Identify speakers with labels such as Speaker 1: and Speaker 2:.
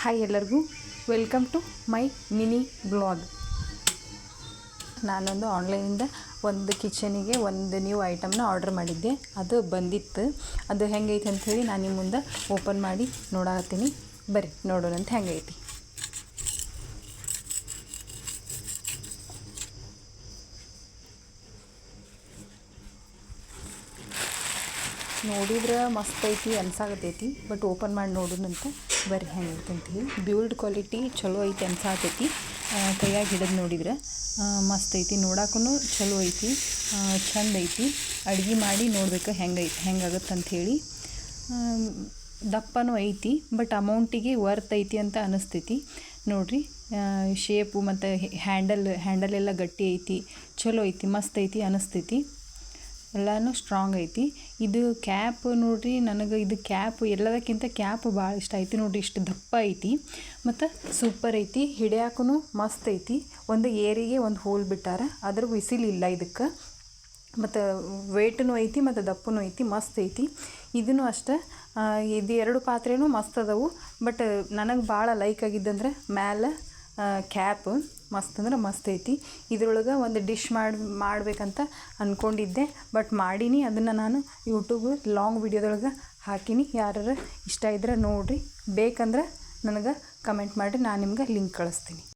Speaker 1: Hi ಎಲ್ಲರಿಗೂ welcome to my mini blog. ನಾನೊಂದು ಆನ್ಲೈನಿಂದ ಒಂದು ಕಿಚನಿಗೆ ಒಂದು ನ್ಯೂ ಐಟಮ್ನ ಆರ್ಡರ್ ಮಾಡಿದ್ದೆ. ಅದು ಬಂದಿತ್ತು. ಅದು ಹೆಂಗೈತೆ ಅಂಥೇಳಿ ನಾನು ನಿಮ್ಮ ಮುಂದೆ ಓಪನ್ ಮಾಡಿ ನೋಡಾತೀನಿ. ಬರ್ರಿ ನೋಡೋಣ ಅಂತ ಹೆಂಗೈತಿ. ನೋಡಿದ್ರೆ ಮಸ್ತ್ ಐತಿ ಅನ್ಸಾಕತ್ತೈತಿ, ಬಟ್ ಓಪನ್ ಮಾಡಿ ನೋಡೋಣಂತ ಬರ್ರಿ ಹೆಂಗೈತೆ ಅಂತೀವಿ. ಬಿಲ್ಡ್ ಕ್ವಾಲಿಟಿ ಚಲೋ ಐತಿ ಅನ್ಸಾಕತ್ತೈತಿ. ಕೈಯಾಗಿ ಹಿಡಿದು ನೋಡಿದ್ರೆ ಮಸ್ತ್ ಐತಿ, ನೋಡಕ್ಕೂ ಚಲೋ ಐತಿ, ಚಂದ ಐತಿ. ಅಡುಗೆ ಮಾಡಿ ನೋಡ್ಬೇಕು ಹೆಂಗಾಗತ್ತೆ ಅಂಥೇಳಿ. ದಪ್ಪನೂ ಐತಿ, ಬಟ್ ಅಮೌಂಟಿಗೆ ವರ್ತ್ ಐತಿ ಅಂತ ಅನಿಸ್ತೈತಿ. ನೋಡಿರಿ, ಶೇಪು ಮತ್ತು ಹ್ಯಾಂಡಲ್ ಎಲ್ಲ ಗಟ್ಟಿ ಐತಿ, ಚಲೋ ಐತಿ, ಮಸ್ತ್ ಐತಿ ಅನಿಸ್ತೈತಿ. ಎಲ್ಲನೂ ಸ್ಟ್ರಾಂಗ್ ಐತಿ. ಇದು ಕ್ಯಾಪ್ ನೋಡಿರಿ, ನನಗೆ ಇದು ಕ್ಯಾಪ್ ಎಲ್ಲದಕ್ಕಿಂತ ಕ್ಯಾಪ್ ಭಾಳ ಇಷ್ಟ ಐತಿ. ನೋಡಿರಿ, ಇಷ್ಟು ದಪ್ಪ ಐತಿ ಮತ್ತು ಸೂಪರ್ ಐತಿ. ಹಿಡಿಯಾಕೂ ಮಸ್ತ್ ಐತಿ. ಒಂದು ಏರಿಗೆ ಒಂದು ಹೋಲ್ ಬಿಟ್ಟಾರ, ಅದ್ರ ಬಿಸಿಲಿಲ್ಲ ಇದಕ್ಕೆ. ಮತ್ತು ವೇಟೂ ಐತಿ ಮತ್ತು ದಪ್ಪನೂ ಐತಿ, ಮಸ್ತ್ ಐತಿ. ಇದೂ ಅಷ್ಟೇ. ಇದು ಎರಡು ಪಾತ್ರೆನೂ ಮಸ್ತ್ ಅದಾವು. ಬಟ್ ನನಗೆ ಭಾಳ ಲೈಕ್ ಆಗಿದ್ದಂದ್ರೆ ಮ್ಯಾಲೆ ಕ್ಯಾಪ್ ಮಸ್ತ್ ಅಂದ್ರೆ ಮಸ್ತ್ ಐತಿ. ಇದ್ರೊಳಗೆ ಒಂದು ಡಿಶ್ ಮಾಡಬೇಕಂತ ಅಂದ್ಕೊಂಡಿದ್ದೆ, ಬಟ್ ಮಾಡೀನಿ. ಅದನ್ನು ನಾನು ಯೂಟ್ಯೂಬ್ ಲಾಂಗ್ ವಿಡಿಯೋದೊಳಗೆ ಹಾಕೀನಿ. ಯಾರು ಇಷ್ಟ ಇದ್ರೆ ನೋಡಿರಿ, ಬೇಕಂದ್ರೆ ನನಗೆ ಕಮೆಂಟ್ ಮಾಡಿರಿ, ನಾನು ನಿಮ್ಗೆ ಲಿಂಕ್ ಕಳಿಸ್ತೀನಿ.